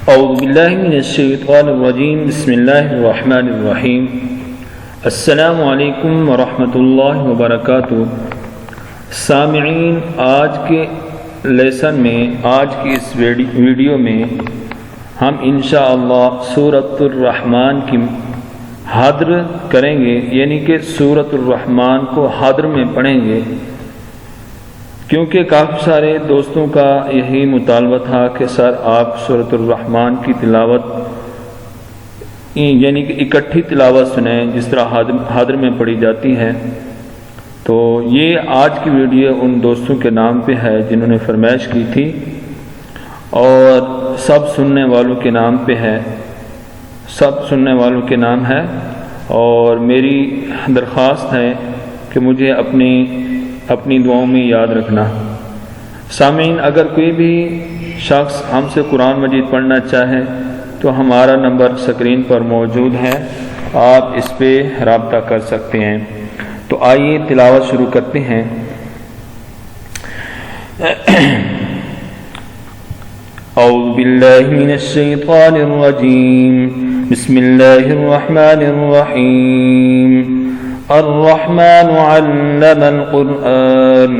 औज़ु बिल्लाहि मिनश्शैतानिर्रजीम बिस्मिल्लाहिर्रहमानिर्रहीम। अस्सलामु अलैकुम वरहमतुल्लाहि वबरकातुहू। सामिईन, आज के लेसन में, आज की इस वीडियो में हम इंशाअल्लाह सूरतुर रहमान की हाद्र करेंगे, यानी कि सूरतुर रहमान को हाद्र में पढ़ेंगे, क्योंकि काफ़ी सारे दोस्तों का यही मुतालबा था कि सर आप सूरतुर रहमान की तिलावत यानी कि इकट्ठी तिलावत सुनें जिस तरह हाद्र में पढ़ी जाती है। तो ये आज की वीडियो उन दोस्तों के नाम पे है जिन्होंने फरमाइश की थी और सब सुनने वालों के नाम पे है, सब सुनने वालों के नाम है। और मेरी दरख्वास्त है कि मुझे अपनी दुआओं में याद रखना। सामीन, अगर कोई भी शख्स हमसे कुरान मजीद पढ़ना चाहे तो हमारा नंबर स्क्रीन पर मौजूद है, आप इस पे राब्ता कर सकते हैं। तो आइए तिलावत शुरू करते हैं। औज़ु बिल्लाहि मिनश्शैतानिर रजीम, बिस्मिल्लाहिर रहमानिर रहीम। अर्रहमानु अल्लमल कुरआन,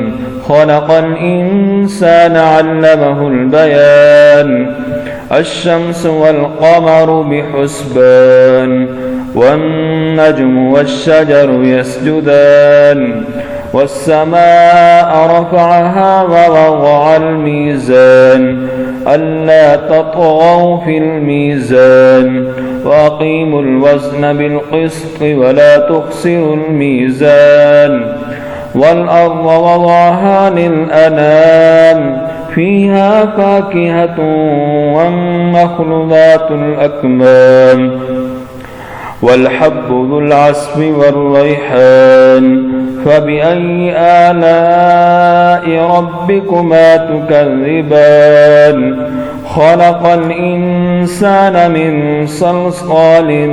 खलक़ल इंसान अल्लमहुल बयान। अश्शम्सु वल क़मरु बिहुस्बान, वन्नज्मु वश्शजरु यस्जुदान। वस्समाअ रफ़अहा ववضअल मीज़ान, अल्ला तत्ग़ौ फ़िल मीज़ान। वअक़ीमुल वज़्न बिल क़िस्ति वला तुख़्सिरुल मीज़ान। वल्अर्ज़ वضعहा लिलअनाम, फ़ीहा फ़ाकिहतुन वन्नख़्लु ज़ातुल अकमाम। वल्हब्बु ज़ुल अस्फ़ि वर्रैहान, फ़बिअय्यि आलाइ रब्बिकुमा तुकज़्ज़िबान। खलक़ल इंसान मिन सल्सालिन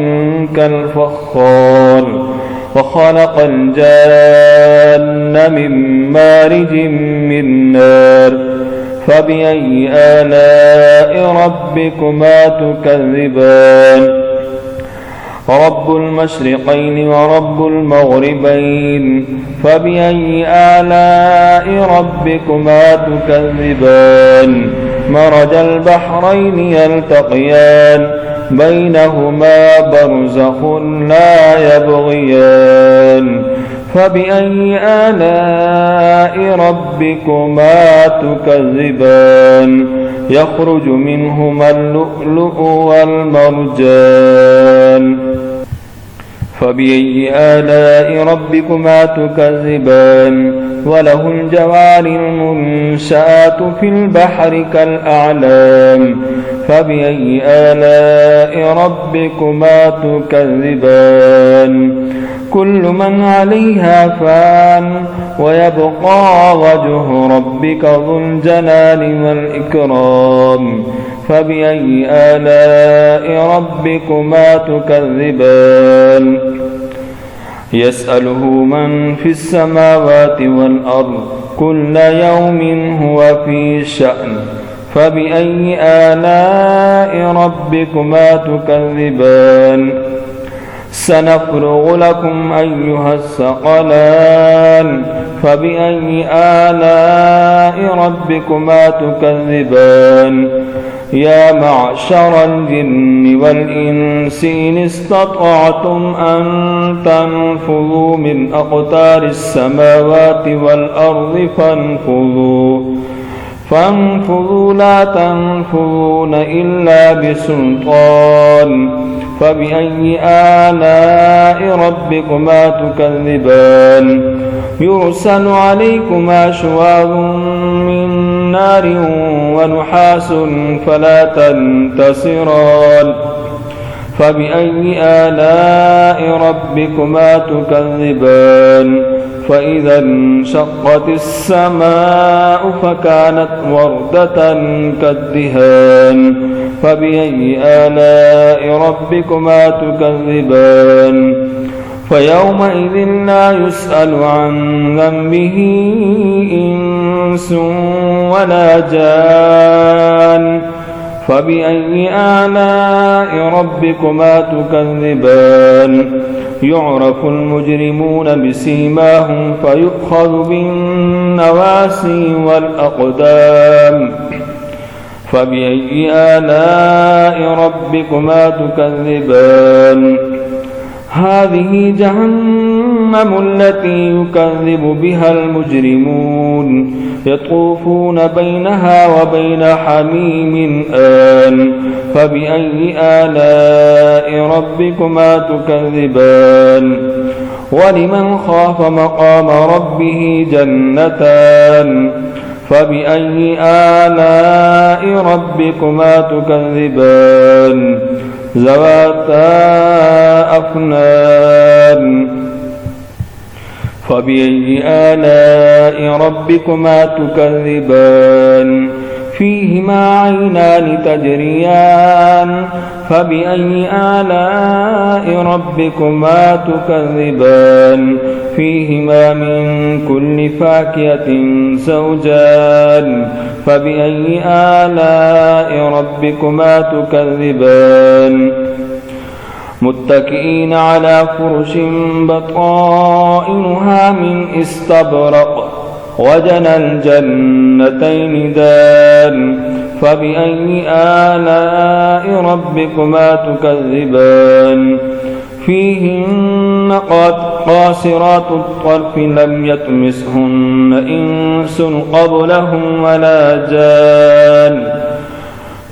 कल्फ़ख़्ख़ार, वखलक़ल जान्न मिन मारिजिम मिन नार। फ़बिअय्यि आलाइ रब्बिकुमा तुकज़्ज़िबान। रब्बुल मशरिक़ैन व रब्बुल मग़रिबैन, फ़बिअय्यि आलाइ रब्बिकुमा तुकज़्ज़िबान। मरजल बहरैन यल्तक़ियान, बैनहुमा बरज़ख़ुन ला यबग़ियान। फ़बिअय्यि आलाइ रब्बिकुमा तुकज़्ज़िबान। यख़रुजु मिन्हुमा लुअ्लुअु वल मरजान। फ़बिअय्यि आलाइ रब्बिकुमा तुकज़्ज़िबान। वलहुल जवारिल मुनशआतु फ़िल बहरि कलअअलाम। फ़बिअय्यि आलाइ रब्बिकुमा तुकज़्ज़िबान। कुल्लु मन अलैहा फ़ान, वयब्क़ा वज्हु रब्बिका ज़ुल जलालि वल इकराम। फ़बिअय्यि आलाइ रब्बिकुमा तुकज़्ज़िबान। यसअलुहु मन फ़िस समावाति वल अर्ज़, कुल्ल यौमिन हुवा फ़ी शअन। फ़बिअय्यि आलाइ रब्बिकुमा तुकज़्ज़िबान। सनफ़्रुग़ु लकुम अय्युहस्सक़लान, फ़बिअय्यि आलाइ रब्बिकुमा तुकज़्ज़िबान। या मअशरल जिन्नि वल इंसि इन इस्ततअतुम अन तन्फुज़ू मिन अक़तारिस समावाति वल अर्ज़ि फ़न्फुज़ू ला तन्फुज़ून इल्ला बिसुल्तान। फ़बिअय्यि आलाइ रब्बिकुमा तुकज़्ज़िबान। युरसलु अलैकुमा शुवाज़ुम मिन नारिन व नुहासुन फला तंतसिरान। फ़बिअय्यि आलाइ रब्बिकुमा तुकज़्ज़िबान। फ़इज़ा इंशक़्क़तिस समाअु फ़कानत वरदतन कद्दिहान। फ़बिअय्यि आलाइ रब्बिकुमा तुकज़्ज़िबान। फ़यौमइज़िन ला युस्अलु अन ज़ंबिही इंसुन वला जान। فبأي آلاء ربكما تكذبان يعرف المجرمون بسيماهم فيؤخذ بالنواسي والأقدام فبأي آلاء ربكما تكذبان هذه جهنم التي يكذب بها المجرمون يطوفون بينها وبين حميم آن فبأي آلاء ربكما تكذبان ولمن خاف مقام ربه جنتان فبأي آلاء ربكما تكذبان ذواتا أفنان فبأي آلاء ربكما تكذبان فيهما عينان تجريان فبأي آلاء ربكما تكذبان فيهما من كل فاكهة زوجان فبأي آلاء ربكما تكذبان متكئين على فرش بطائنها من استبرق وجنى الجنتين دان فبأي آلاء ربكما تكذبان فيهن قاصرات الطرف لم يطمسهن إنس قبلهم ولا جان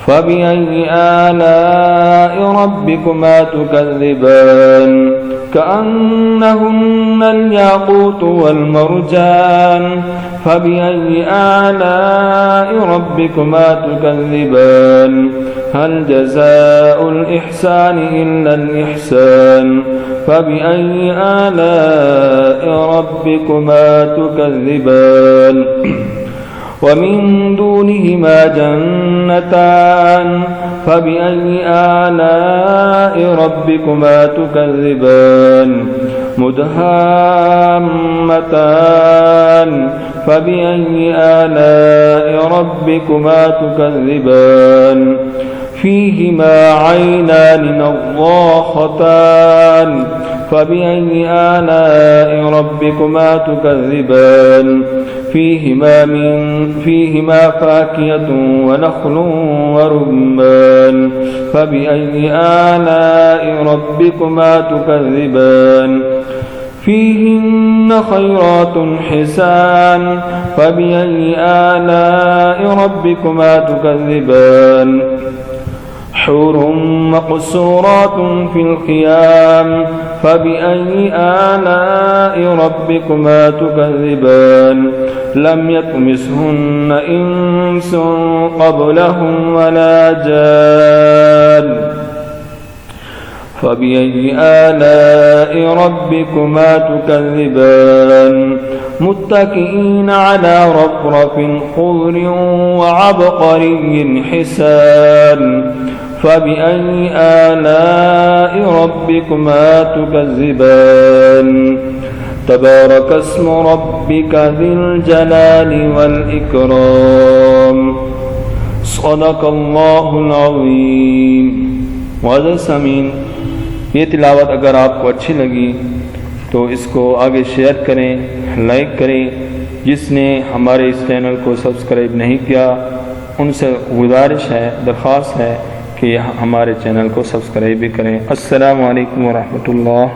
فبأي آلاء ربكما تكذبان كأنهن الياقوت والمرجان فبأي آلاء ربكما تكذبان هل جزاء الإحسان إلا الإحسان فبأي آلاء ربكما تكذبان ومن دونهما جنتان فبأي آلاء ربكما تكذبان مدهامتان فبأي آلاء ربكما تكذبان فيهما عينان نضاختان فبأي آلاء ربكما تكذبان فيهما فاكهة ونخل ورمان فبأي آلاء ربكما تكذبان فيهن خيرات حسان فبأي آلاء ربكما تكذبان حور مقصورات في الخيام فبأي آلاء ربكما تكذبان لم يطمسهن إنس قبلهم ولا جان فبأي آلاء ربكما تكذبان متكئين على رفرف خضر وعبقري حسان فبأي آلاء ربكما تكذبان تبارك اسم ربك ذي الجلال والإكرام صدق الله العظيم वज़ ये तिलावत अगर आपको अच्छी लगी तो इसको आगे शेयर करें, लाइक करें। जिसने हमारे इस चैनल को सब्सक्राइब नहीं किया उनसे गुजारिश है, दरख्वास्त है कि हमारे चैनल को सब्सक्राइब भी करें। अस्सलामु अलैकुम व रहमतुल्लाह।